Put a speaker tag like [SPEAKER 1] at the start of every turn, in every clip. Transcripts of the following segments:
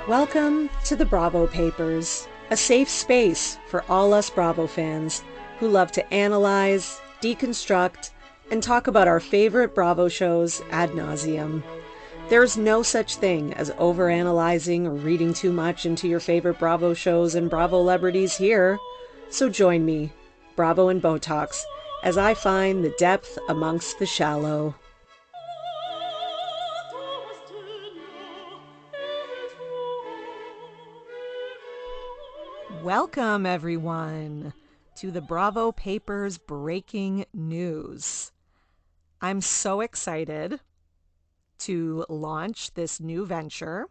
[SPEAKER 1] Welcome to the Bravo Papers, a safe space for all us Bravo fans who love to analyze, deconstruct, and talk about our favorite Bravo shows ad nauseum. There's no such thing as overanalyzing or reading too much into your favorite Bravo shows and Bravo celebrities here. So join me, Bravo and Botox, as I find the depth amongst the shallow. Welcome, everyone, to the Bravo Papers breaking news. I'm so excited to launch this new venture.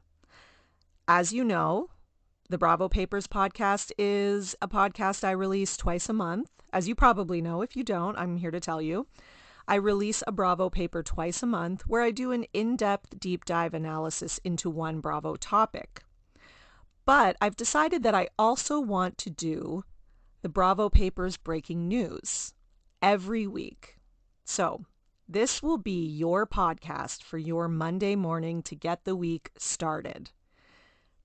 [SPEAKER 1] As you know, the Bravo Papers podcast is a podcast I release twice a month. As you probably know, if you don't, I'm here to tell you. I release a Bravo paper twice a month where I do an in-depth deep dive analysis into one Bravo topic. But I've decided that I also want to do the Bravo Papers breaking news every week. So this will be your podcast for your Monday morning to get the week started.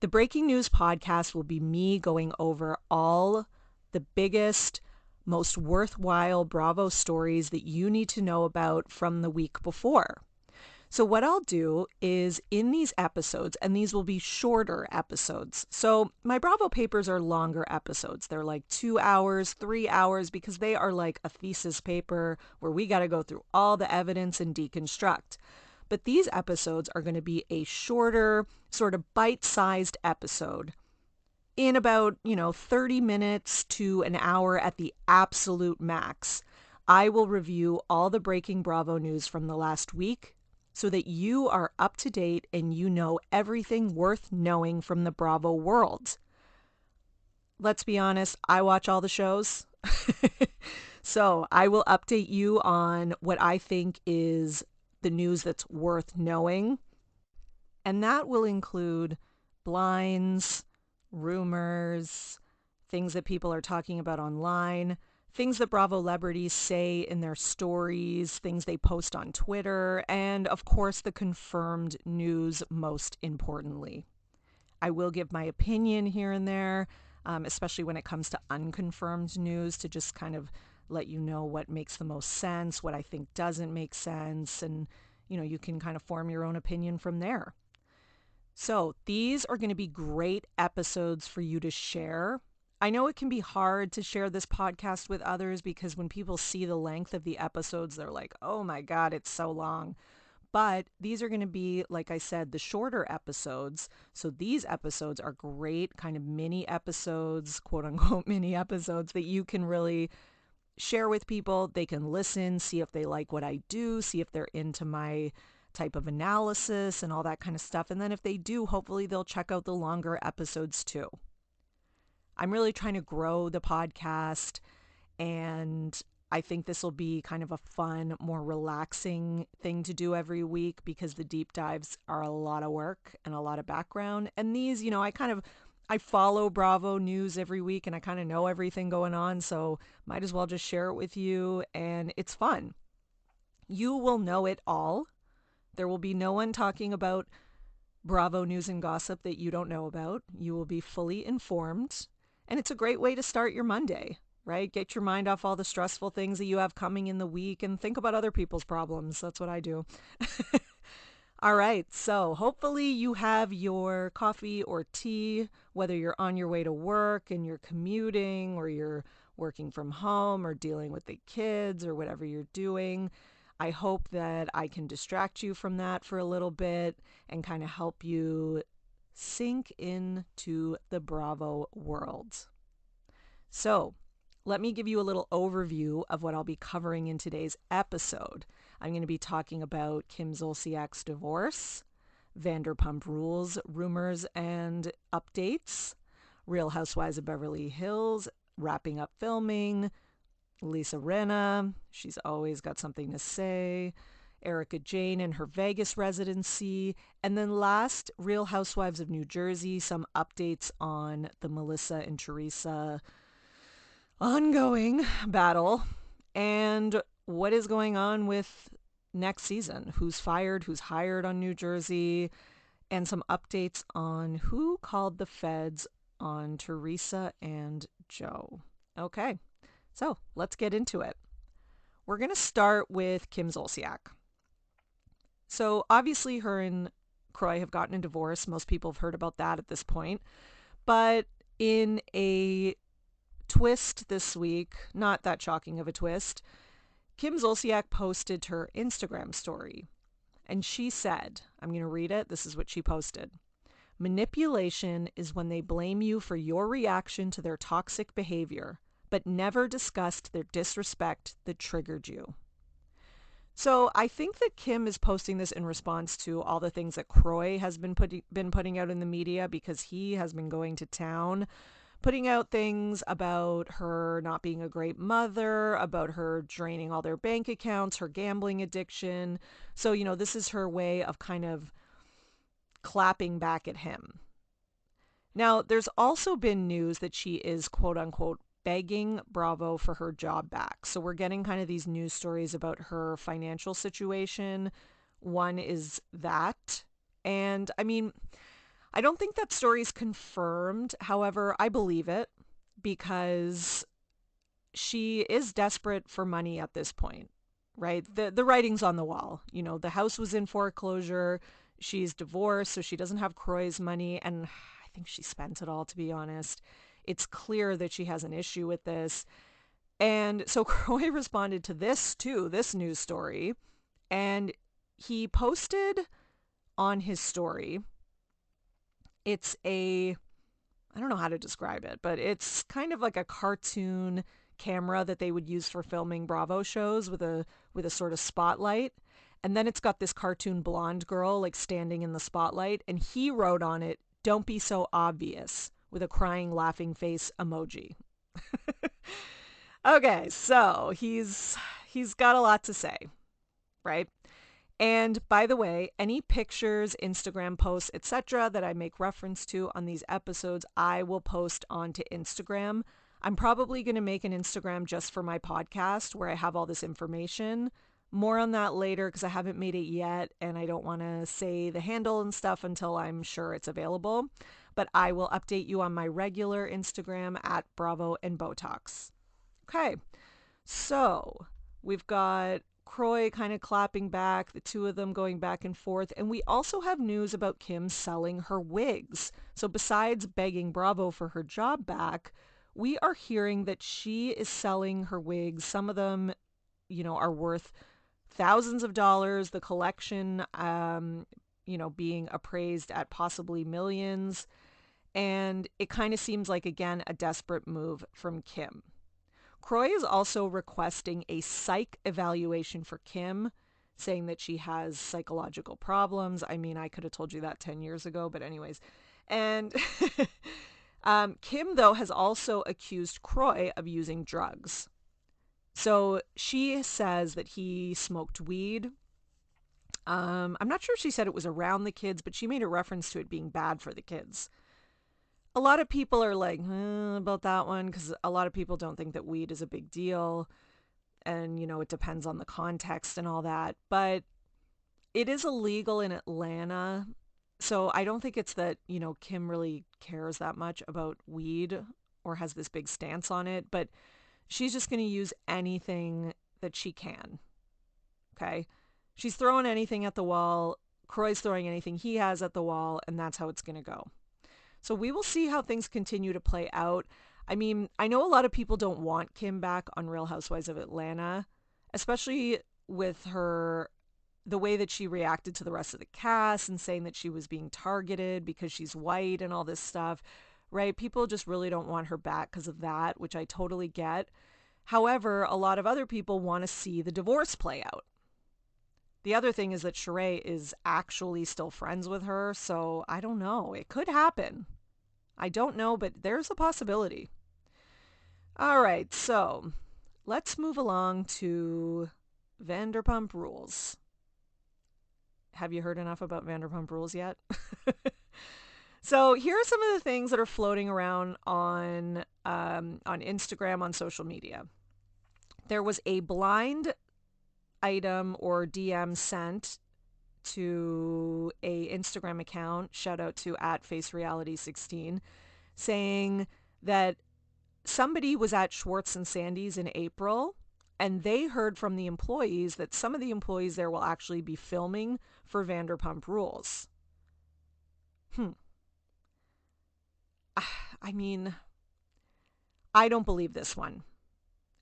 [SPEAKER 1] The breaking news podcast will be me going over all the biggest, most worthwhile Bravo stories that you need to know about from the week before. So what I'll do is in these episodes, and these will be shorter episodes. So my Bravo papers are longer episodes. They're like 2 hours, 3 hours, because they are like a thesis paper where we got to go through all the evidence and deconstruct. But these episodes are going to be a shorter, sort of bite-sized episode in about, 30 minutes to an hour at the absolute max. I will review all the breaking Bravo news from the last week, so that you are up to date and you know everything worth knowing from the Bravo world. Let's be honest, I watch all the shows. So I will update you on what I think is the news that's worth knowing. And that will include blinds, rumors, things that people are talking about online, things that Bravo celebrities say in their stories, things they post on Twitter, and of course the confirmed news most importantly. I will give my opinion here and there, especially when it comes to unconfirmed news, to just kind of let you know what makes the most sense, what I think doesn't make sense, and you can kind of form your own opinion from there. So these are going to be great episodes for you to share. I know it can be hard to share this podcast with others because when people see the length of the episodes, they're like, oh my God, it's so long. But these are going to be, like I said, the shorter episodes. So these episodes are great kind of mini episodes, quote unquote mini episodes that you can really share with people. They can listen, see if they like what I do, see if they're into my type of analysis and all that kind of stuff. And then if they do, hopefully they'll check out the longer episodes too. I'm really trying to grow the podcast, and I think this will be kind of a fun, more relaxing thing to do every week because the deep dives are a lot of work and a lot of background. And these, I follow Bravo news every week and I kind of know everything going on, so might as well just share it with you, and it's fun. You will know it all. There will be no one talking about Bravo news and gossip that you don't know about. You will be fully informed. And it's a great way to start your Monday, right? Get your mind off all the stressful things that you have coming in the week and think about other people's problems. That's what I do. All right. So hopefully you have your coffee or tea, whether you're on your way to work and you're commuting or you're working from home or dealing with the kids or whatever you're doing. I hope that I can distract you from that for a little bit and kind of help you sink into the Bravo world. So let me give you a little overview of what I'll be covering in today's episode. I'm going to be talking about Kim Zolciak's divorce, Vanderpump Rules, rumors and updates, Real Housewives of Beverly Hills, wrapping up filming, Lisa Rinna, she's always got something to say, Erika Jayne and her Vegas residency, and then last, Real Housewives of New Jersey, some updates on the Melissa and Teresa ongoing battle, and what is going on with next season, who's fired, who's hired on New Jersey, and some updates on who called the feds on Teresa and Joe. Okay, so let's get into it. We're going to start with Kim Zolciak. So obviously her and Kroy have gotten a divorce. Most people have heard about that at this point. But in a twist this week, not that shocking of a twist, Kim Zolciak posted her Instagram story. And she said, I'm going to read it. This is what she posted. Manipulation is when they blame you for your reaction to their toxic behavior, but never discussed their disrespect that triggered you. So I think that Kim is posting this in response to all the things that Kroy has been putting out in the media, because he has been going to town, putting out things about her not being a great mother, about her draining all their bank accounts, her gambling addiction. So, this is her way of kind of clapping back at him. Now, there's also been news that she is, quote unquote, begging Bravo for her job back. So we're getting kind of these news stories about her financial situation. One is that. And I mean, I don't think that story is confirmed. However, I believe it because she is desperate for money at this point, right? The writing's on the wall. The house was in foreclosure. She's divorced, so she doesn't have Kroy's money. And I think she spent it all, to be honest. It's clear that she has an issue with this. And so Kroy responded to this too, this news story. And he posted on his story, it's I don't know how to describe it, but it's kind of like a cartoon camera that they would use for filming Bravo shows with a sort of spotlight. And then it's got this cartoon blonde girl like standing in the spotlight. And he wrote on it, "Don't be so obvious," with a crying, laughing face emoji. Okay, so he's got a lot to say, right? And by the way, any pictures, Instagram posts, etc. that I make reference to on these episodes, I will post onto Instagram. I'm probably going to make an Instagram just for my podcast where I have all this information. More on that later because I haven't made it yet and I don't want to say the handle and stuff until I'm sure it's available. But I will update you on my regular Instagram at Bravo and Botox. Okay, so we've got Kroy kind of clapping back, the two of them going back and forth. And we also have news about Kim selling her wigs. So besides begging Bravo for her job back, we are hearing that she is selling her wigs. Some of them, are worth thousands of dollars. The collection, being appraised at possibly millions. And it kind of seems like, again, a desperate move from Kim. Kroy is also requesting a psych evaluation for Kim, saying that she has psychological problems. I mean, I could have told you that 10 years ago, but anyways. And Kim, though, has also accused Kroy of using drugs. So she says that he smoked weed. I'm not sure if she said it was around the kids, but she made a reference to it being bad for the kids. A lot of people are like, about that one, because a lot of people don't think that weed is a big deal. And, it depends on the context and all that. But it is illegal in Atlanta. So I don't think it's that, Kim really cares that much about weed or has this big stance on it. But she's just going to use anything that she can. Okay? She's throwing anything at the wall. Kroy's throwing anything he has at the wall. And that's how it's going to go. So we will see how things continue to play out. I mean, I know a lot of people don't want Kim back on Real Housewives of Atlanta, especially with the way that she reacted to the rest of the cast and saying that she was being targeted because she's white and all this stuff, right? People just really don't want her back because of that, which I totally get. However, a lot of other people want to see the divorce play out. The other thing is that Sheree is actually still friends with her, so I don't know. It could happen. I don't know, but there's a possibility. All right, so let's move along to Vanderpump Rules. Have you heard enough about Vanderpump Rules yet? So here are some of the things that are floating around on Instagram, on social media. There was a blind item or DM sent to a Instagram account, shout out to @FaceReality16, saying that somebody was at Schwartz and Sandy's in April, and they heard from the employees that some of the employees there will actually be filming for Vanderpump Rules. I mean, I don't believe this one.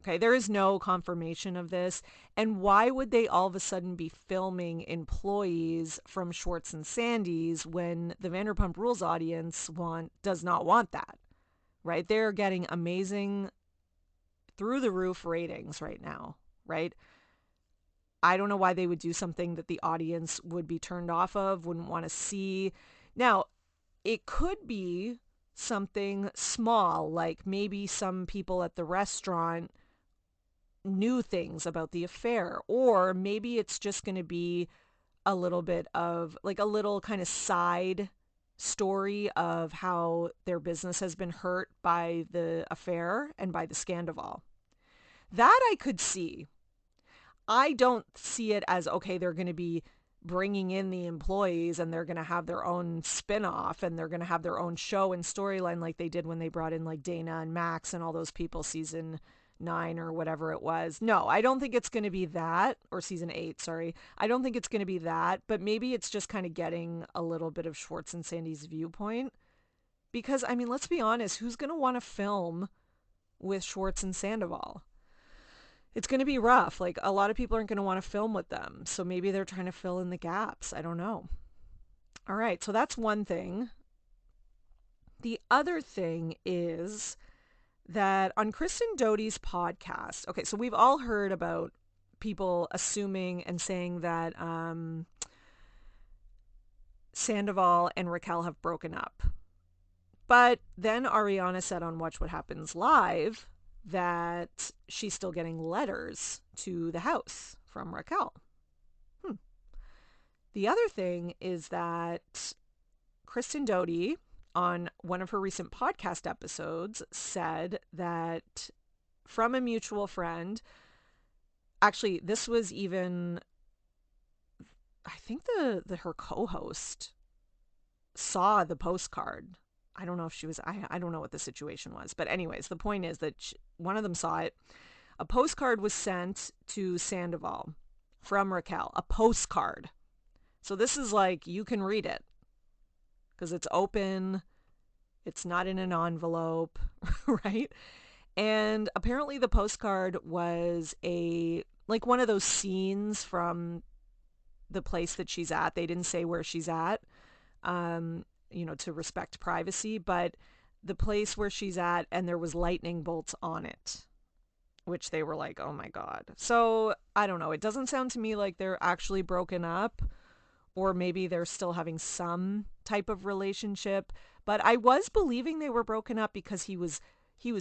[SPEAKER 1] Okay, there is no confirmation of this. And why would they all of a sudden be filming employees from Schwartz and Sandy's when the Vanderpump Rules audience does not want that? Right? They're getting amazing through the roof ratings right now, right? I don't know why they would do something that the audience would be turned off of, wouldn't want to see. Now, it could be something small, like maybe some people at the restaurant knew things about the affair, or maybe it's just going to be a little bit of like a little kind of side story of how their business has been hurt by the affair and by the Sandoval. That I could see. I don't see it as, okay, they're going to be bringing in the employees and they're going to have their own spin-off and they're going to have their own show and storyline like they did when they brought in like Dana and Max and all those people season 9 or whatever it was. No, I don't think it's going to be that, or season 8, sorry. I don't think it's going to be that, but maybe it's just kind of getting a little bit of Schwartz and Sandy's viewpoint. Because, I mean, let's be honest, who's going to want to film with Schwartz and Sandoval? It's going to be rough. Like, a lot of people aren't going to want to film with them. So maybe they're trying to fill in the gaps. I don't know. All right, so that's one thing. The other thing is that on Kristen Doute's podcast, okay, so we've all heard about people assuming and saying that Sandoval and Raquel have broken up. But then Ariana said on Watch What Happens Live that she's still getting letters to the house from Raquel. The other thing is that Kristen Doute, on one of her recent podcast episodes, said that from a mutual friend, actually, this was even, I think her co-host saw the postcard. I don't know if she was, I don't know what the situation was. But anyways, the point is that one of them saw it. A postcard was sent to Sandoval from Raquel. A postcard. So this is like, you can read it. Because it's open. It's not in an envelope. Right? And apparently the postcard was like one of those scenes from the place that she's at. They didn't say where she's at. To respect privacy, but the place where she's at, and there was lightning bolts on it, which they were like, oh my God. So I don't know. It doesn't sound to me like they're actually broken up, or maybe they're still having some type of relationship. But I was believing they were broken up because he was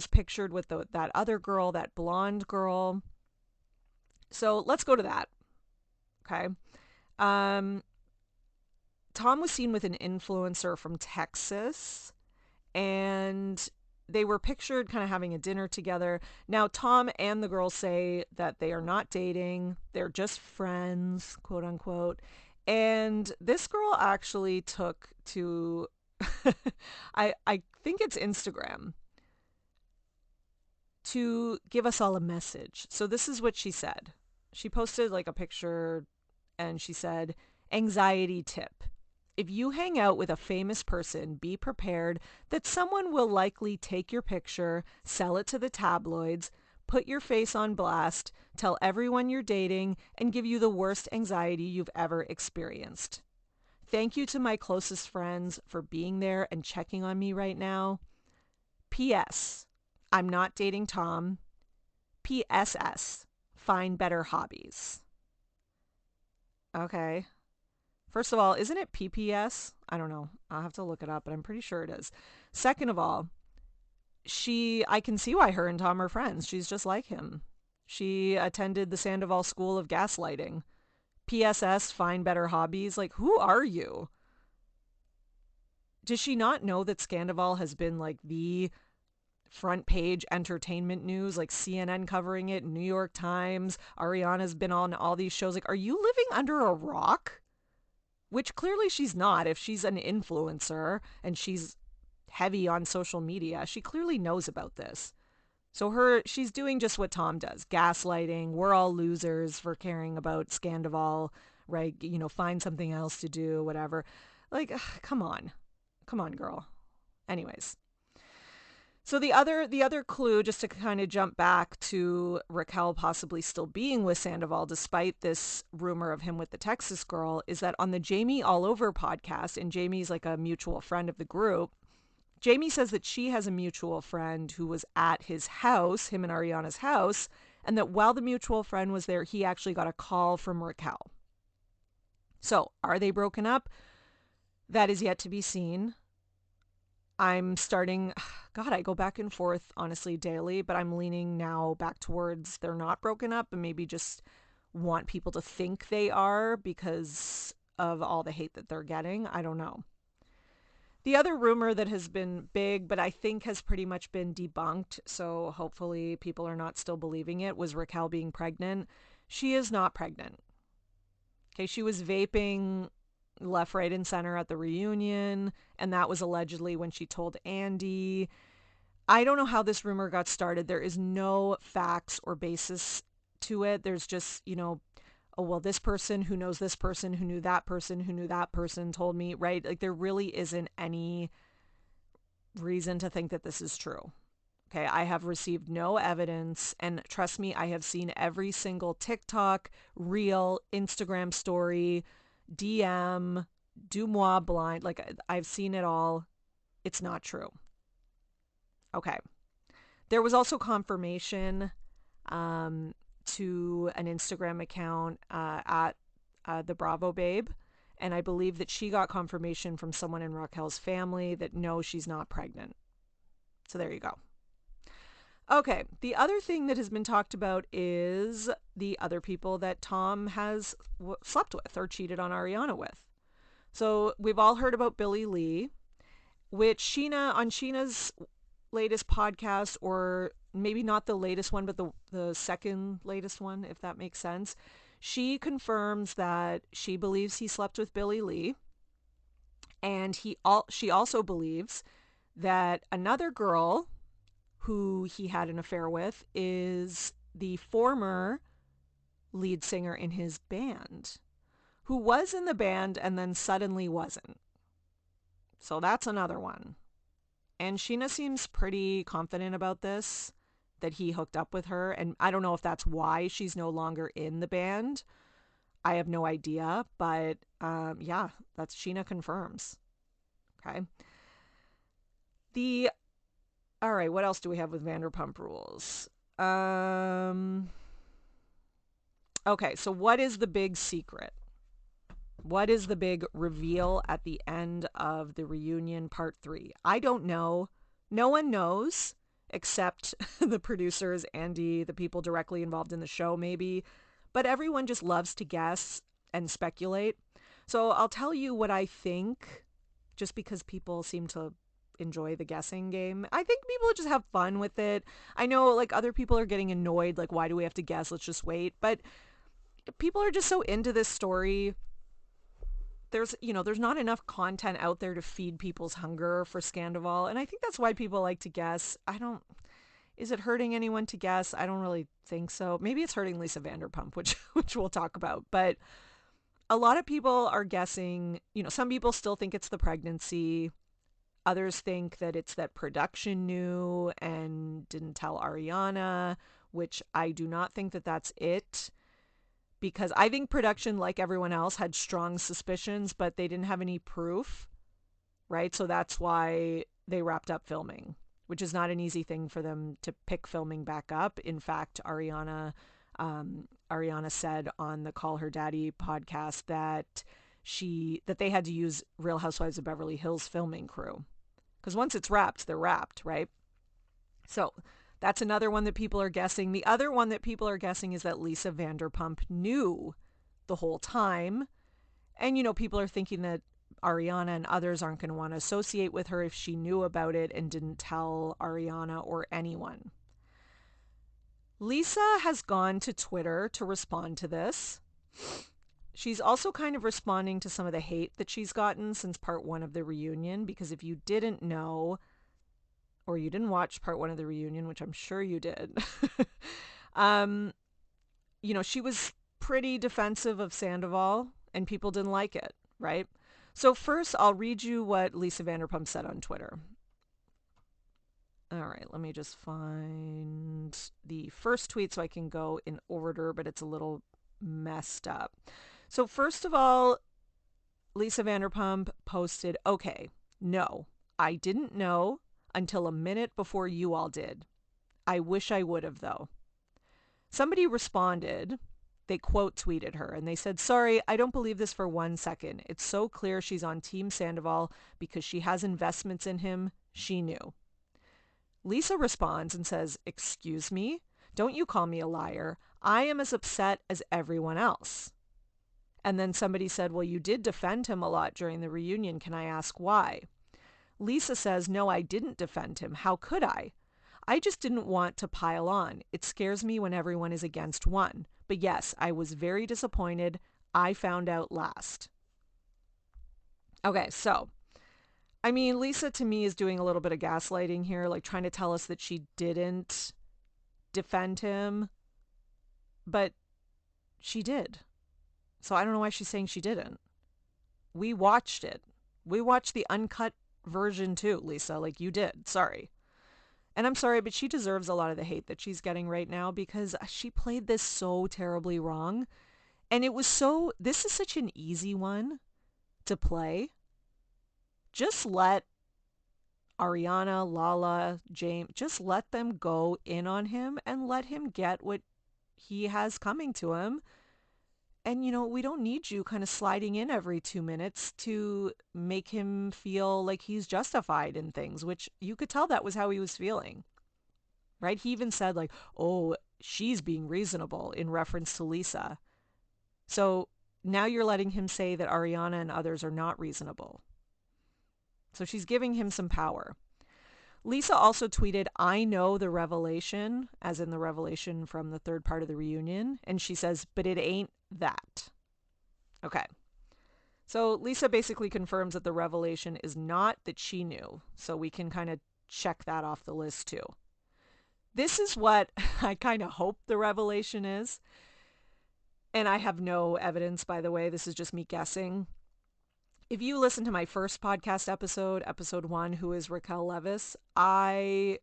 [SPEAKER 1] pictured with that other girl, that blonde girl. So let's go to that. Okay. Tom was seen with an influencer from Texas, and they were pictured kind of having a dinner together. Now, Tom and the girl say that they are not dating. They're just friends, quote unquote. And this girl actually took to, I think it's Instagram, to give us all a message. So this is what she said. She posted like a picture and she said, anxiety tip. If you hang out with a famous person, be prepared that someone will likely take your picture, sell it to the tabloids, put your face on blast, tell everyone you're dating, and give you the worst anxiety you've ever experienced. Thank you to my closest friends for being there and checking on me right now. P.S. I'm not dating Tom. P.S.S. Find better hobbies. Okay. First of all, isn't it PPS? I don't know. I'll have to look it up, but I'm pretty sure it is. Second of all, I can see why her and Tom are friends. She's just like him. She attended the Sandoval School of Gaslighting. PSS, find better hobbies. Like, who are you? Does she not know that Sandoval has been like the front page entertainment news, like CNN covering it, New York Times, Ariana's been on all these shows? Like, are you living under a rock? which clearly she's not. If she's an influencer and she's heavy on social media, she clearly knows about this. So she's doing just what Tom does, gaslighting. We're all losers for caring about Sandoval, right? Find something else to do, whatever. Like, ugh, come on. Come on, girl. Anyways. So the other clue, just to kind of jump back to Raquel possibly still being with Sandoval despite this rumor of him with the Texas girl, is that on the Jamie All Over podcast, and Jamie's like a mutual friend of the group, Jamie says that she has a mutual friend who was at his house, him and Ariana's house, and that while the mutual friend was there, he actually got a call from Raquel. So, are they broken up? That is yet to be seen. I'm starting, God, I go back and forth, honestly, daily, but I'm leaning now back towards they're not broken up and maybe just want people to think they are because of all the hate that they're getting. I don't know. The other rumor that has been big, but I think has pretty much been debunked, so hopefully people are not still believing it, was Raquel being pregnant. She is not pregnant. Okay, she was vaping left, right, and center at the reunion, and that was allegedly when she told Andy. I don't know how this rumor got started. There is no facts or basis to it. There's just, oh, well, this person who knows this person who knew that person who knew that person told me, right? Like, there really isn't any reason to think that this is true. Okay, I have received no evidence, and trust me, I have seen every single TikTok, reel, Instagram story, DM, do moi blind. Like, I've seen it all. It's not true. Okay. There was also confirmation to an Instagram account at the Bravo Babe. And I believe that she got confirmation from someone in Raquel's family that no, she's not pregnant. So there you go. Okay, the other thing that has been talked about is the other people that Tom has slept with or cheated on Ariana with. So we've all heard about Billie Lee, which Sheena's latest podcast, or maybe not the latest one, but the second latest one, if that makes sense, she confirms that she believes he slept with Billie Lee, and she also believes that another girl who he had an affair with is the former lead singer in his band, who was in the band and then suddenly wasn't. So that's another one. And Sheena seems pretty confident about this, that he hooked up with her. And I don't know if that's why she's no longer in the band. I have no idea. But yeah, that's Sheena confirms. Okay. All right, what else do we have with Vanderpump Rules? Okay, so what is the big secret? What is the big reveal at the end of the reunion part 3? I don't know. No one knows except the producers, Andy, the people directly involved in the show maybe. But everyone just loves to guess and speculate. So I'll tell you what I think, just because people seem to enjoy the guessing game. I think people just have fun with it. I know like other people are getting annoyed, like, why do we have to guess? Let's just wait. But people are just so into this story. There's not enough content out there to feed people's hunger for Sandoval. And I think that's why people like to guess. Is it hurting anyone to guess? I don't really think so. Maybe it's hurting Lisa Vanderpump, which we'll talk about. But a lot of people are guessing, some people still think it's the pregnancy. Others think that it's that production knew and didn't tell Ariana, which I do not think that that's it. Because I think production, like everyone else, had strong suspicions, but they didn't have any proof, right? So that's why they wrapped up filming, which is not an easy thing for them to pick filming back up. In fact, Ariana said on the Call Her Daddy podcast that they had to use Real Housewives of Beverly Hills filming crew. Because once it's wrapped, they're wrapped, right? So that's another one that people are guessing. The other one that people are guessing is that Lisa Vanderpump knew the whole time. And, people are thinking that Ariana and others aren't going to want to associate with her if she knew about it and didn't tell Ariana or anyone. Lisa has gone to Twitter to respond to this. She's also kind of responding to some of the hate that she's gotten since part one of the reunion, because if you didn't know, or you didn't watch part one of the reunion, which I'm sure you did, she was pretty defensive of Sandoval, and people didn't like it, right? So first, I'll read you what Lisa Vanderpump said on Twitter. All right, let me just find the first tweet so I can go in order, but it's a little messed up. So first of all, Lisa Vanderpump posted, okay, no, I didn't know until a minute before you all did. I wish I would have, though. Somebody responded, they quote tweeted her, and they said, sorry, I don't believe this for 1 second. It's so clear she's on Team Sandoval because she has investments in him. She knew. Lisa responds and says, excuse me? Don't you call me a liar. I am as upset as everyone else. And then somebody said, well, you did defend him a lot during the reunion. Can I ask why? Lisa says, no, I didn't defend him. How could I? I just didn't want to pile on. It scares me when everyone is against one. But yes, I was very disappointed. I found out last. Okay, so I mean, Lisa to me is doing a little bit of gaslighting here, like trying to tell us that she didn't defend him, but she did. So I don't know why she's saying she didn't. We watched it. We watched the uncut version too, Lisa, like you did. Sorry. And I'm sorry, but she deserves a lot of the hate that she's getting right now because she played this so terribly wrong. And this is such an easy one to play. Just let Ariana, Lala, Jayne, just let them go in on him and let him get what he has coming to him. And, we don't need you kind of sliding in every 2 minutes to make him feel like he's justified in things, which you could tell that was how he was feeling, right? He even said like, oh, she's being reasonable in reference to Lisa. So now you're letting him say that Ariana and others are not reasonable. So she's giving him some power. Lisa also tweeted, I know the revelation, as in the revelation from the third part of the reunion. And she says, but it ain't that. Okay. So Lisa basically confirms that the revelation is not that she knew. So we can kind of check that off the list too. This is what I kind of hope the revelation is. And I have no evidence, by the way. This is just me guessing. If you listen to my first podcast episode 1, Who is Raquel Leviss, I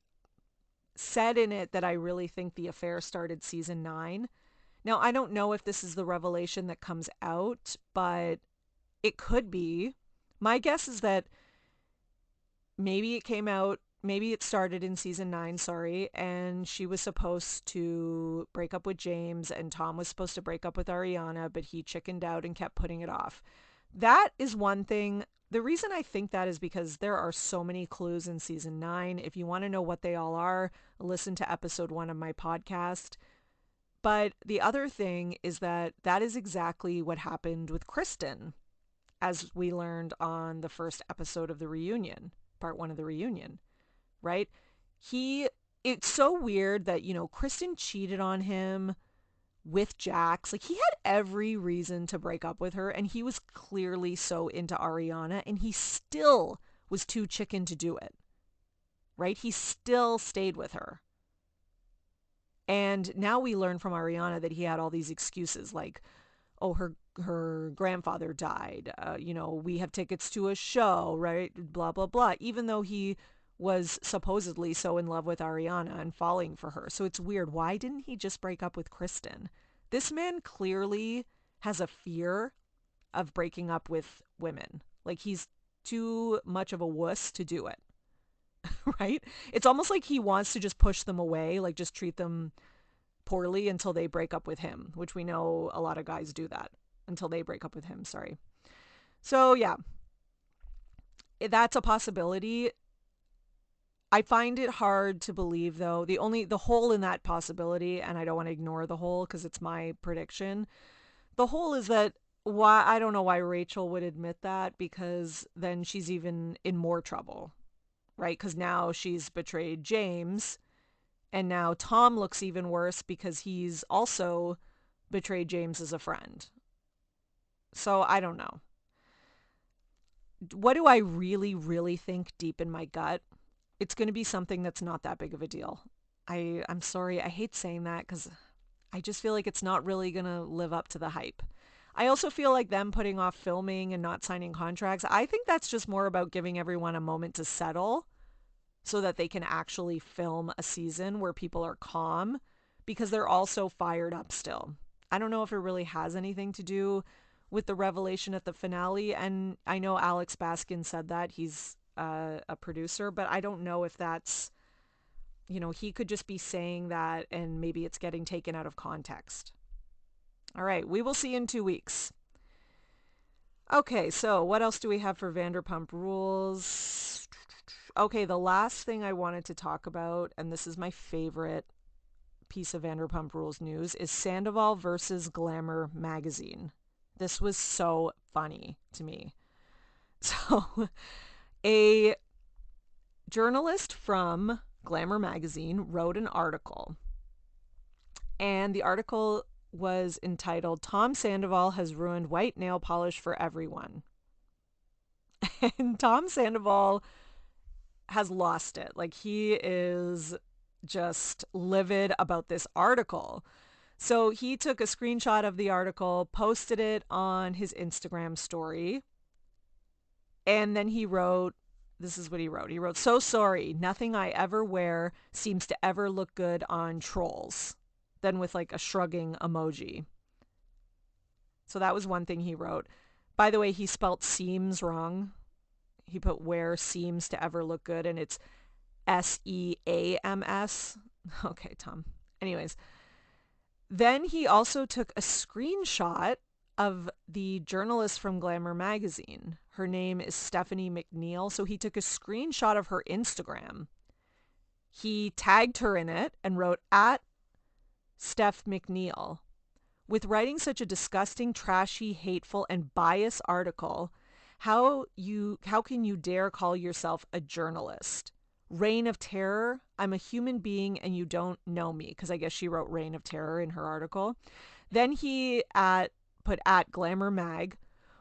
[SPEAKER 1] said in it that I really think the affair started season 9. Now, I don't know if this is the revelation that comes out, but it could be. My guess is that maybe it started in season 9, and she was supposed to break up with James, and Tom was supposed to break up with Ariana, but he chickened out and kept putting it off. That is one thing. The reason I think that is because there are so many clues in season 9. If you want to know what they all are, listen to episode 1 of my podcast. But the other thing is that is exactly what happened with Kristen, as we learned on the first episode of the reunion, part 1 of the reunion, right? It's so weird that, Kristen cheated on him with Jax. Like, he had every reason to break up with her, and he was clearly so into Ariana, and he still was too chicken to do it, right? He still stayed with her. And now we learn from Ariana that he had all these excuses like, oh, her grandfather died. We have tickets to a show, right? Blah, blah, blah. Even though he was supposedly so in love with Ariana and falling for her. So it's weird. Why didn't he just break up with Kristen? This man clearly has a fear of breaking up with women. Like, he's too much of a wuss to do it. Right? It's almost like he wants to just push them away, like just treat them poorly until they break up with him, which we know a lot of guys do that until they break up with him. Sorry. So yeah, that's a possibility. I find it hard to believe, though, the hole in that possibility, and I don't want to ignore the hole because it's my prediction. The hole is that I don't know why Rachel would admit that, because then she's even in more trouble, right? Because now she's betrayed James, and now Tom looks even worse because he's also betrayed James as a friend. So I don't know. What do I really, really think deep in my gut? It's going to be something that's not that big of a deal. I'm sorry. I hate saying that because I just feel like it's not really going to live up to the hype. I also feel like them putting off filming and not signing contracts, I think that's just more about giving everyone a moment to settle so that they can actually film a season where people are calm because they're all so fired up still. I don't know if it really has anything to do with the revelation at the finale. And I know Alex Baskin said that he's a producer, but I don't know if that's, he could just be saying that and maybe it's getting taken out of context. All right, we will see in 2 weeks. Okay, so what else do we have for Vanderpump Rules? Okay, the last thing I wanted to talk about, and this is my favorite piece of Vanderpump Rules news, is Sandoval versus Glamour Magazine. This was so funny to me. So, a journalist from Glamour Magazine wrote an article, and the article was entitled "Tom Sandoval Has Ruined White Nail Polish for Everyone." And Tom Sandoval has lost it. Like, he is just livid about this article. So he took a screenshot of the article, posted it on his Instagram story, and then he wrote, this is what he wrote. He wrote, "So sorry, nothing I ever wear seems to ever look good on trolls." Then with like a shrugging emoji. So that was one thing he wrote. By the way, he spelt seams wrong. He put "wear seems to ever look good," and it's SEAMS. Okay, Tom. Anyways, then he also took a screenshot of the journalist from Glamour Magazine. Her name is Stephanie McNeil. So he took a screenshot of her Instagram. He tagged her in it and wrote at Steph McNeil. "With writing such a disgusting, trashy, hateful, and biased article, how can you dare call yourself a journalist? Reign of Terror, I'm a human being and you don't know me," because I guess she wrote Reign of Terror in her article. Then he put at Glamour Mag,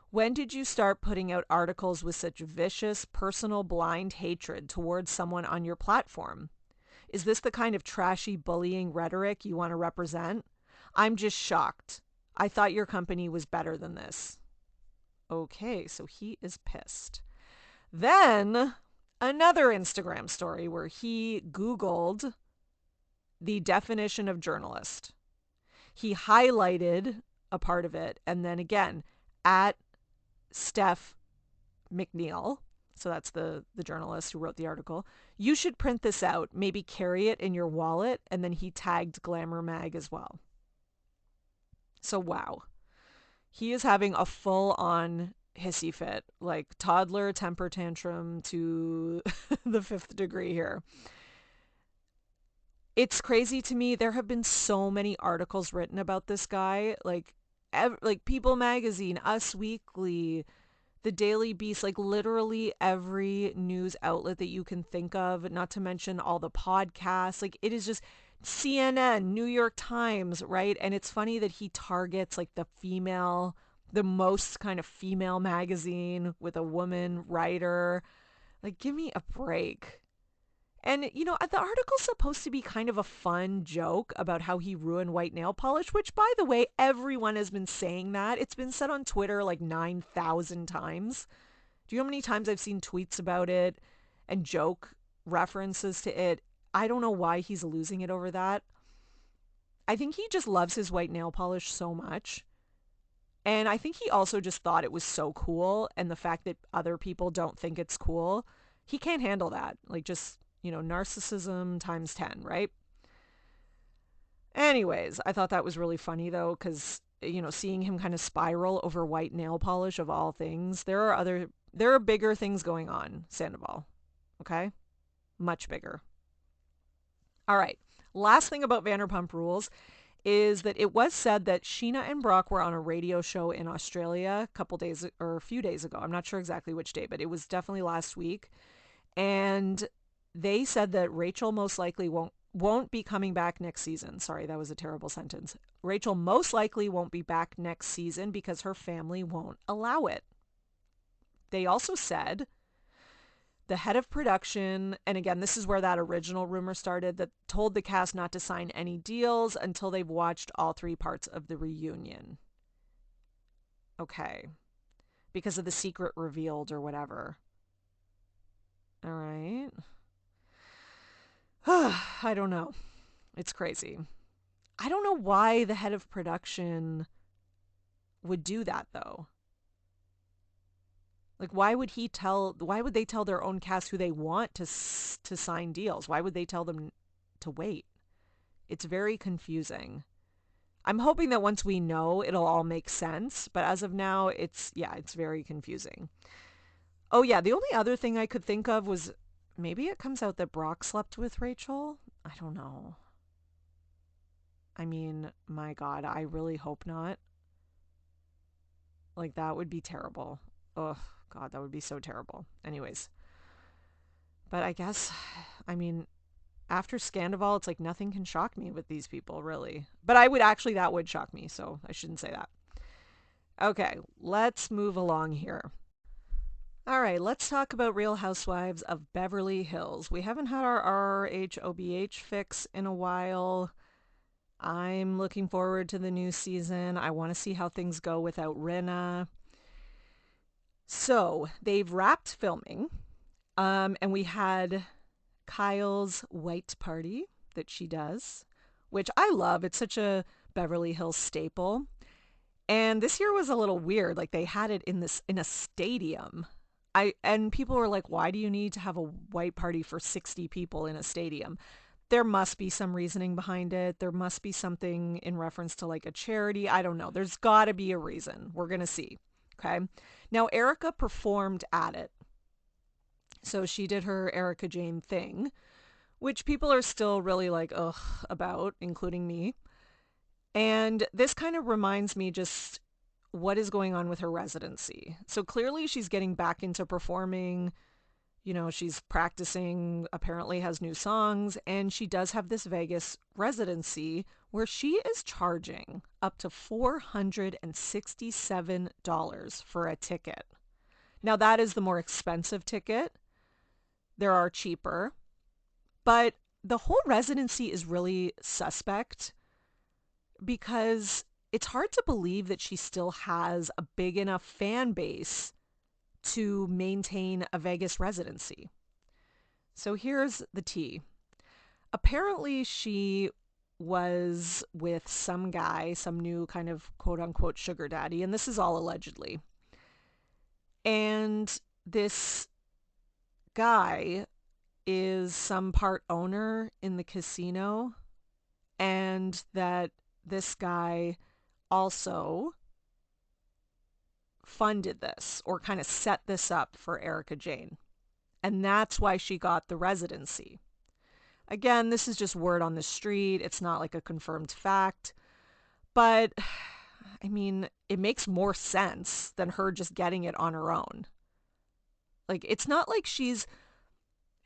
[SPEAKER 1] "When did you start putting out articles with such vicious, personal, blind hatred towards someone on your platform? Is this the kind of trashy bullying rhetoric you want to represent? I'm just shocked. I thought your company was better than this." Okay, so he is pissed. Then another Instagram story where he Googled the definition of journalist. He highlighted a part of it, and then again, at Steph McNeil, so that's the journalist who wrote the article, "You should print this out, maybe carry it in your wallet," and then he tagged Glamour Mag as well. So wow. He is having a full-on hissy fit, like toddler temper tantrum to the fifth degree here. It's crazy to me. There have been so many articles written about this guy, like People Magazine, Us Weekly, the Daily Beast, like literally every news outlet that you can think of, not to mention all the podcasts. Like, it is just CNN, New York Times, right? And it's funny that he targets like the most kind of female magazine with a woman writer. Like, give me a break. And, the article's supposed to be kind of a fun joke about how he ruined white nail polish, which, by the way, everyone has been saying that. It's been said on Twitter like 9,000 times. Do you know how many times I've seen tweets about it and joke references to it? I don't know why he's losing it over that. I think he just loves his white nail polish so much. And I think he also just thought it was so cool. And the fact that other people don't think it's cool, he can't handle that. Like, just, narcissism times 10, right? Anyways, I thought that was really funny, though, because, seeing him kind of spiral over white nail polish of all things, there are bigger things going on, Sandoval. Okay? Much bigger. All right. Last thing about Vanderpump Rules is that it was said that Sheena and Brock were on a radio show in Australia a few days ago. I'm not sure exactly which day, but it was definitely last week. And they said that Rachel most likely won't won't be coming back next season. Sorry, that was a terrible sentence. Rachel most likely won't be back next season because her family won't allow it. They also said the head of production, and again, this is where that original rumor started, that told the cast not to sign any deals until they've watched all 3 parts of the reunion. Okay. Because of the secret revealed or whatever. All right. I don't know. It's crazy. I don't know why the head of production would do that though. Like why would they tell their own cast who they want to sign deals? Why would they tell them to wait? It's very confusing. I'm hoping that once we know, it'll all make sense, but as of now, it's very confusing. Oh yeah, the only other thing I could think of was maybe it comes out that Brock slept with Rachel. I don't know. I mean, my God, I really hope not. Like, that would be terrible. Oh, God, that would be so terrible. Anyways. But I guess, I mean, after Scandoval, it's like nothing can shock me with these people, really. But that would shock me, so I shouldn't say that. Okay, let's move along here. All right, let's talk about Real Housewives of Beverly Hills. We haven't had our RHOBH fix in a while. I'm looking forward to the new season. I want to see how things go without Rinna. So they've wrapped filming, and we had Kyle's white party that she does, which I love. It's such a Beverly Hills staple. And this year was a little weird. Like they had it in a stadium. And people were like, why do you need to have a white party for 60 people in a stadium? There must be some reasoning behind it. There must be something in reference to like a charity. I don't know. There's got to be a reason. We're going to see. Okay. Now, Erika performed at it. So she did her Erika Jayne thing, which people are still really like, ugh, about, including me. And this kind of reminds me just what is going on with her residency. So clearly she's getting back into performing. You know, she's practicing, apparently has new songs, and she does have this Vegas residency where she is charging up to $467 for a ticket. Now, that is the more expensive ticket. There are cheaper, but the whole residency is really suspect because it's hard to believe that she still has a big enough fan base to maintain a Vegas residency. So here's the tea. Apparently she was with some guy, some new kind of quote unquote sugar daddy, and this is all allegedly. And this guy is some part owner in the casino, and that this guy also funded this or kind of set this up for Erika Jayne. And that's why she got the residency. Again, this is just word on the street. It's not like a confirmed fact. But, I mean, it makes more sense than her just getting it on her own. Like, it's not like she's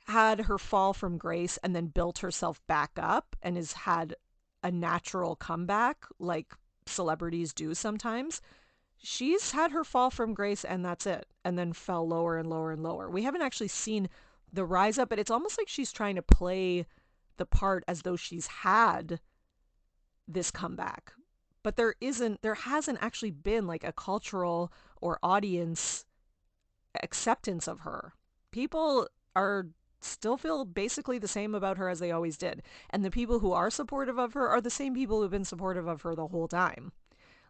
[SPEAKER 1] had her fall from grace and then built herself back up and has had a natural comeback like celebrities do sometimes. She's had her fall from grace and that's it, and then fell lower and lower and lower. We haven't actually seen the rise up, but it's almost like she's trying to play the part as though she's had this comeback. But there hasn't actually been like a cultural or audience acceptance of her. People are still feel basically the same about her as they always did. And the people who are supportive of her are the same people who've been supportive of her the whole time.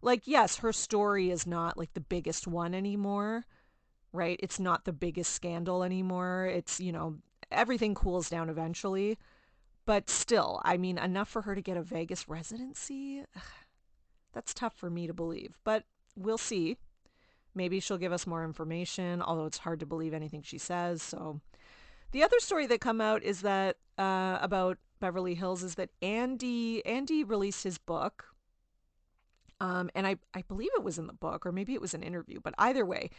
[SPEAKER 1] Like, yes, her story is not like the biggest one anymore, right? It's not the biggest scandal anymore. It's, everything cools down eventually. But still, I mean, enough for her to get a Vegas residency? That's tough for me to believe. But we'll see. Maybe she'll give us more information, although it's hard to believe anything she says. So the other story that come out is that about Beverly Hills is that Andy released his book. And I believe it was in the book, or maybe it was an interview, but either way,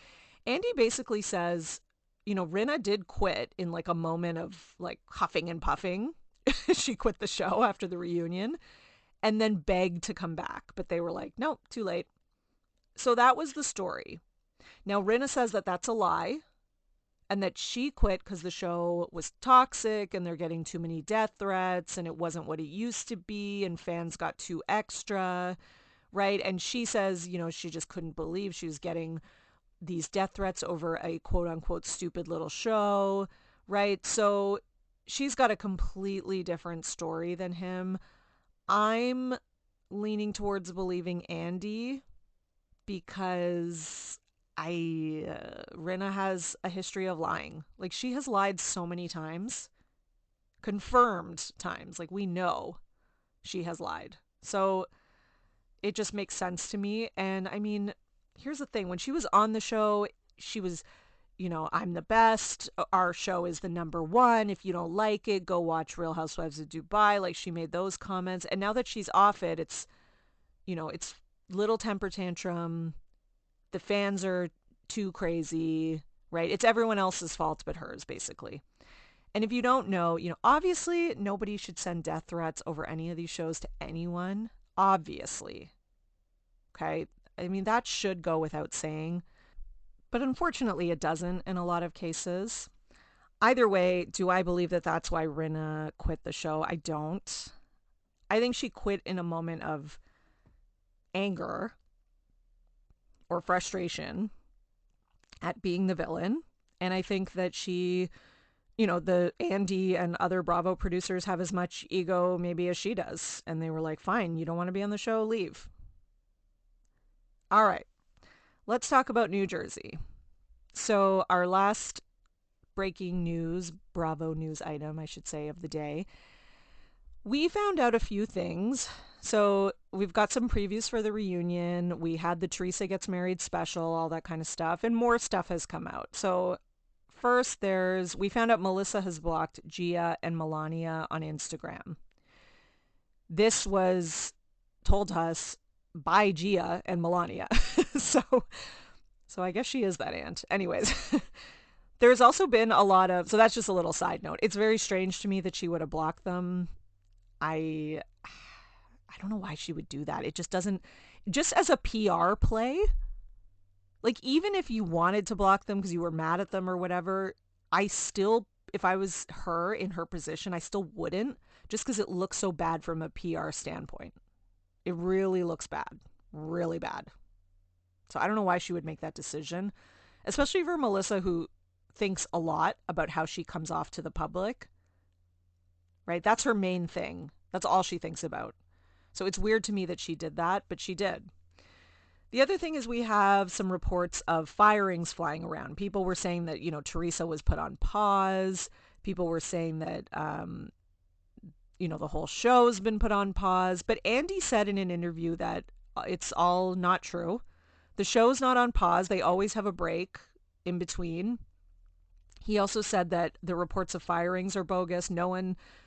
[SPEAKER 1] Andy basically says, Rinna did quit in like a moment of like huffing and puffing, she quit the show after the reunion and then begged to come back. But they were like, nope, too late. So that was the story. Now, Rinna says that that's a lie and that she quit because the show was toxic and they're getting too many death threats and it wasn't what it used to be and fans got too extra, right? And she says, she just couldn't believe she was getting these death threats over a quote unquote stupid little show, right? So she's got a completely different story than him. I'm leaning towards believing Andy because Rinna has a history of lying. Like, she has lied so many times, confirmed times. Like, we know she has lied. So it just makes sense to me. And I mean, here's the thing. When she was on the show, she was, I'm the best. Our show is the number one. If you don't like it, go watch Real Housewives of Dubai. Like, she made those comments. And now that she's off it, it's little temper tantrum. The fans are too crazy, right? It's everyone else's fault but hers, basically. And if you don't know, obviously nobody should send death threats over any of these shows to anyone. Obviously. Okay? I mean, that should go without saying. But unfortunately, it doesn't in a lot of cases. Either way, do I believe that that's why Rinna quit the show? I don't. I think she quit in a moment of anger or frustration at being the villain. And I think that she, the Andy and other Bravo producers have as much ego maybe as she does. And they were like, fine, you don't want to be on the show, leave. All right, let's talk about New Jersey. So our last breaking news, Bravo news item, I should say, of the day, we found out a few things. So we've got some previews for the reunion. We had the Teresa Gets Married special, all that kind of stuff, and more stuff has come out. So first we found out Melissa has blocked Gia and Melania on Instagram. This was told to us by Gia and Melania. so I guess she is that aunt. Anyways, there's also been a lot of, so that's just a little side note. It's very strange to me that she would have blocked them. I don't know why she would do that. It just doesn't, just as a PR play, like, even if you wanted to block them because you were mad at them or whatever, I still, if I was her in her position, I still wouldn't, just because it looks so bad from a PR standpoint. It really looks bad, really bad. So I don't know why she would make that decision, especially for Melissa, who thinks a lot about how she comes off to the public, right? That's her main thing. That's all she thinks about. So it's weird to me that she did that, but she did. The other thing is we have some reports of firings flying around. People were saying that, Teresa was put on pause. People were saying that, the whole show's been put on pause. But Andy said in an interview that it's all not true. The show's not on pause. They always have a break in between. He also said that the reports of firings are bogus.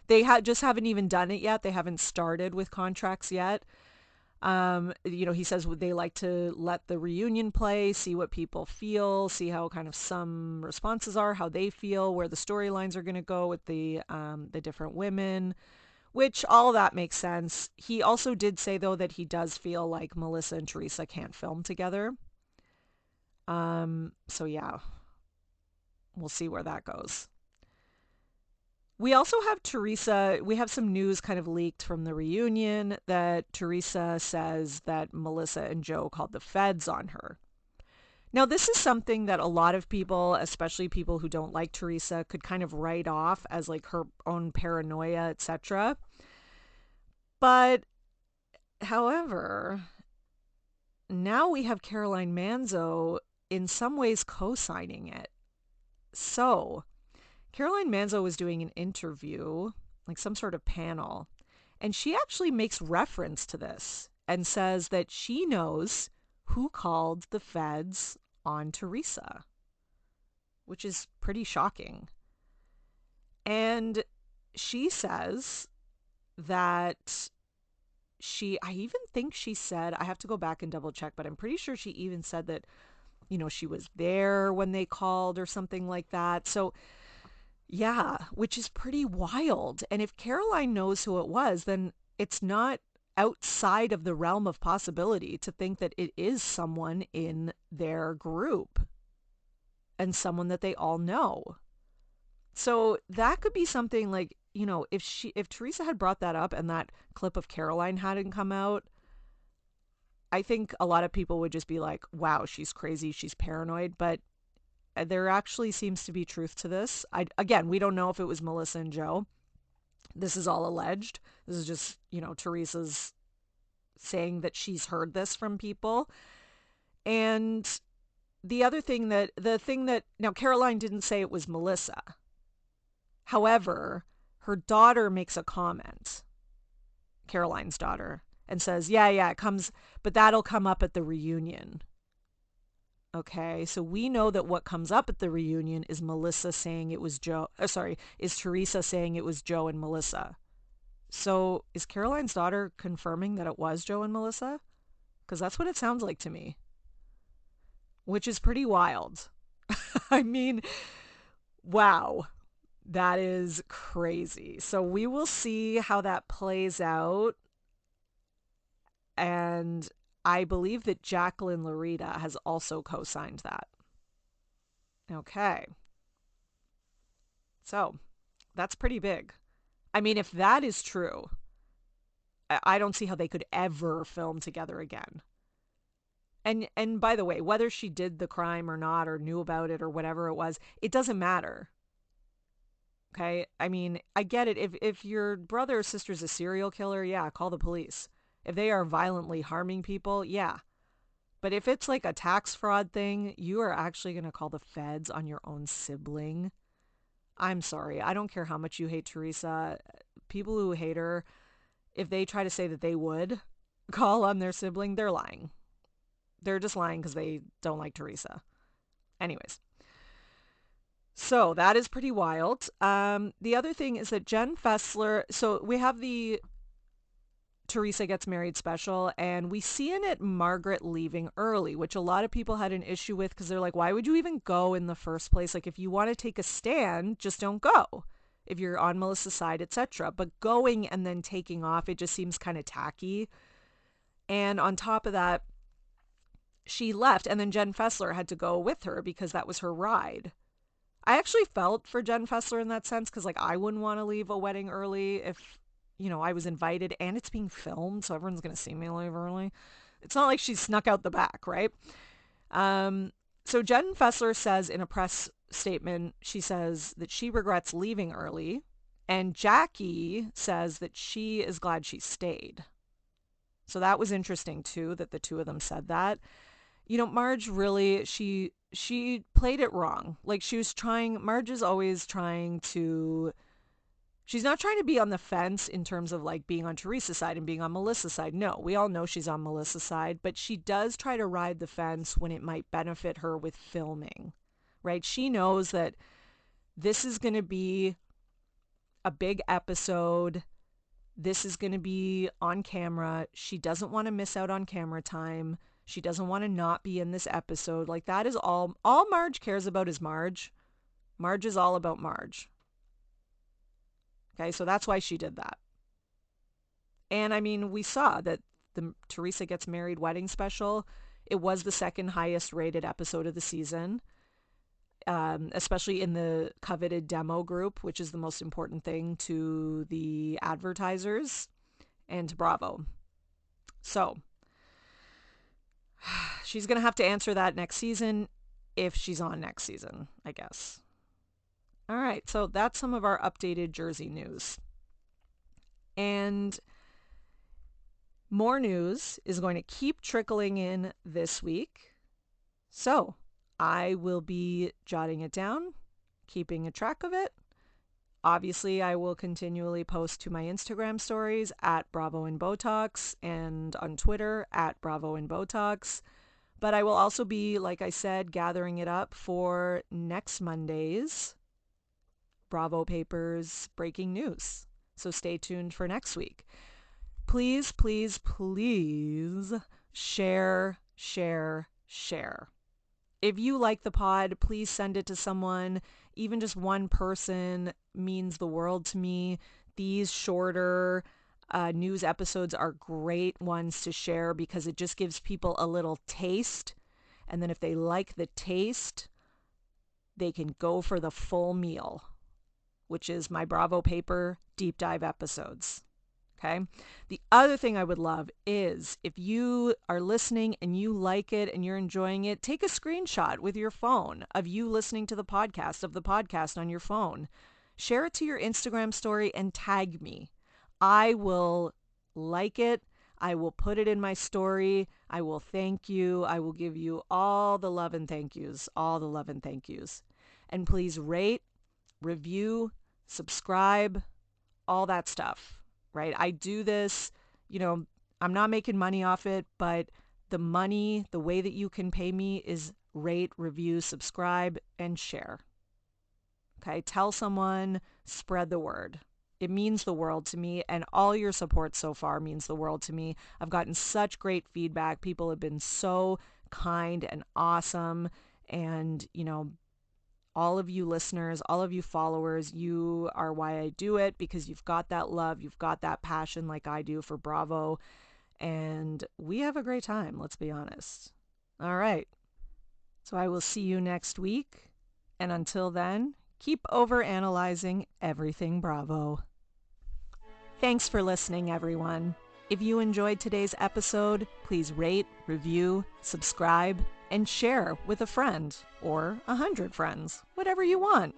[SPEAKER 1] They just haven't even done it yet. They haven't started with contracts yet. He says they like to let the reunion play, see what people feel, see how kind of some responses are, how they feel, where the storylines are going to go with the different women, which all that makes sense. He also did say, though, that he does feel like Melissa and Teresa can't film together. So yeah, we'll see where that goes. We also have Teresa, we have some news kind of leaked from the reunion that Teresa says that Melissa and Joe called the feds on her. Now, this is something that a lot of people, especially people who don't like Teresa, could kind of write off as like her own paranoia, etc. But, however, now we have Caroline Manzo in some ways co-signing it. So Caroline Manzo was doing an interview, like some sort of panel, and she actually makes reference to this and says that she knows who called the feds on Teresa, which is pretty shocking. And she says that I even think she said, I have to go back and double check, but I'm pretty sure she even said that, she was there when they called or something like that. So Yeah, which is pretty wild. And if Caroline knows who it was, then it's not outside of the realm of possibility to think that it is someone in their group and someone that they all know. So that could be something like, if Teresa had brought that up and that clip of Caroline hadn't come out, I think a lot of people would just be like, wow, she's crazy, she's paranoid. But there actually seems to be truth to this. Again, we don't know if it was Melissa and Joe. This is all alleged. This is just, Teresa's saying that she's heard this from people. And the thing that, now Caroline didn't say it was Melissa. However, her daughter makes a comment, Caroline's daughter, and says, yeah, it comes, but that'll come up at the reunion. Okay, so we know that what comes up at the reunion is Melissa saying it was Joe. Is Teresa saying it was Joe and Melissa. So is Caroline's daughter confirming that it was Joe and Melissa? Because that's what it sounds like to me, which is pretty wild. I mean, wow, that is crazy. So we will see how that plays out. And I believe that Jacqueline Larita has also co-signed that. Okay. So that's pretty big. I mean, if that is true, I don't see how they could ever film together again. And by the way, whether she did the crime or not, or knew about it or whatever it was, it doesn't matter. Okay? I mean, I get it. If your brother or sister's a serial killer, yeah, call the police. If they are violently harming people, yeah. But if it's like a tax fraud thing, you are actually going to call the feds on your own sibling. I'm sorry. I don't care how much you hate Teresa. People who hate her, if they try to say that they would call on their sibling, they're lying. They're just lying because they don't like Teresa. Anyways. So that is pretty wild. The other thing is that Jen Fessler, so we have the Teresa Gets Married special, and we see in it Margaret leaving early, which a lot of people had an issue with because they're like, why would you even go in the first place? Like, if you want to take a stand, just don't go if you're on Melissa's side, etc. But going and then taking off, it just seems kind of tacky. And on top of that, she left, and then Jen Fessler had to go with her because that was her ride. I actually felt for Jen Fessler in that sense because, like, I wouldn't want to leave a wedding early if I was invited and it's being filmed, so everyone's going to see me leave early. It's not like she snuck out the back, right? So Jen Fessler says in a press statement, she says that she regrets leaving early, and Jackie says that she is glad she stayed. So that was interesting too, that the two of them said that. Marge really, she played it wrong. Like, Marge is always trying to, she's not trying to be on the fence in terms of like being on Teresa's side and being on Melissa's side. No, we all know she's on Melissa's side, but she does try to ride the fence when it might benefit her with filming, right? She knows that this is going to be a big episode. This is going to be on camera. She doesn't want to miss out on camera time. She doesn't want to not be in this episode. Like, that is all Marge cares about is Marge. Marge is all about Marge. Okay, so that's why she did that. And I mean, we saw that the Teresa Gets Married wedding special, it was the second highest rated episode of the season, especially in the coveted demo group, which is the most important thing to the advertisers and to Bravo. So she's going to have to answer that next season if she's on next season, I guess. All right, so that's some of our updated Jersey news. And more news is going to keep trickling in this week. So I will be jotting it down, keeping a track of it. Obviously, I will continually post to my Instagram stories at Bravo and Botox and on Twitter at Bravo and Botox. But I will also be, like I said, gathering it up for next Monday's Bravo Papers breaking news. So stay tuned for next week. Please, please, please share, share, share. If you like the pod, please send it to someone. even just one person means the world to me. These shorter news episodes are great ones to share because it just gives people a little taste. And then if they like the taste, they can go for the full meal, which is my Bravo paper deep dive episodes. Okay. The other thing I would love is if you are listening and you like it and you're enjoying it, take a screenshot with your phone of you listening to the podcast on your phone. Share it to your Instagram story and tag me. I will like it. I will put it in my story. I will thank you. I will give you all the love and thank yous, all the love and thank yous. And please rate, review, subscribe, all that stuff. Right? I do this, I'm not making money off it, but the money, the way that you can pay me is rate, review, subscribe, and share. Okay? Tell someone, spread the word. It means the world to me, and all your support so far means the world to me. I've gotten such great feedback. People have been so kind and awesome, and, all of you listeners, all of you followers, you are why I do it, because you've got that love, you've got that passion like I do for Bravo, and we have a great time, let's be honest. All right. So I will see you next week, and until then, keep overanalyzing everything Bravo. Thanks for listening, everyone. If you enjoyed today's episode, please rate, review, subscribe, and share with a friend or 100 friends, whatever you want.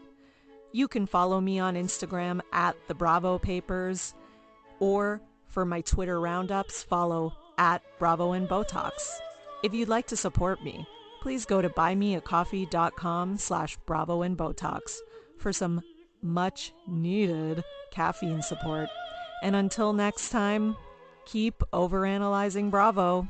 [SPEAKER 1] You can follow me on Instagram at the Bravo Papers, or for my Twitter roundups, follow at Bravo and Botox. If you'd like to support me, please go to buymeacoffee.com/Bravo and Botox for some much needed caffeine support. And until next time, keep overanalyzing Bravo.